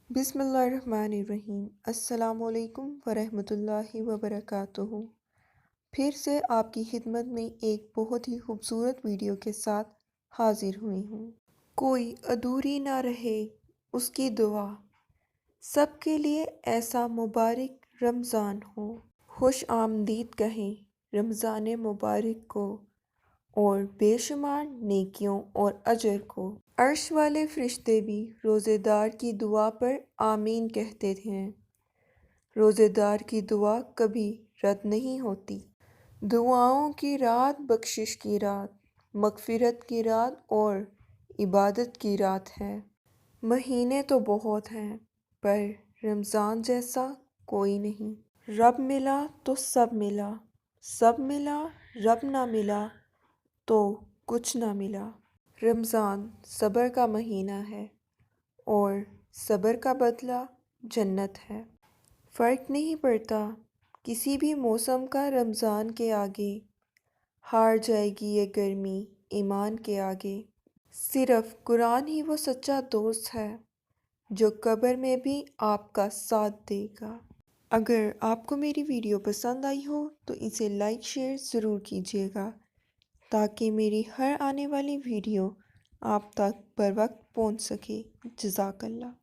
بسم اللہ الرحمن الرحیم۔ السلام علیکم ورحمۃ اللہ وبرکاتہ۔ پھر سے آپ کی خدمت میں ایک بہت ہی خوبصورت ویڈیو کے ساتھ حاضر ہوئی ہوں۔ کوئی ادھوری نہ رہے اس کی دعا، سب کے لیے ایسا مبارک رمضان ہو۔ خوش آمدید کہیں رمضان مبارک کو، اور بے شمار نیکیوں اور اجر کو۔ عرش والے فرشتے بھی روزے دار کی دعا پر آمین کہتے ہیں۔ روزے دار کی دعا کبھی رد نہیں ہوتی۔ دعاؤں کی رات بخشش کی رات، مغفرت کی رات اور عبادت کی رات ہے۔ مہینے تو بہت ہیں پر رمضان جیسا کوئی نہیں۔ رب ملا تو سب ملا، سب ملا رب نہ ملا تو کچھ نہ ملا۔ رمضان صبر کا مہینہ ہے اور صبر کا بدلہ جنت ہے۔ فرق نہیں پڑتا کسی بھی موسم کا رمضان کے آگے، ہار جائے گی یہ گرمی ایمان کے آگے۔ صرف قرآن ہی وہ سچا دوست ہے جو قبر میں بھی آپ کا ساتھ دے گا۔ اگر آپ کو میری ویڈیو پسند آئی ہو تو اسے لائک شیئر ضرور کیجیے گا تاکہ میری ہر آنے والی ویڈیو آپ تک بر وقت پہنچ سکے۔ جزاک اللہ۔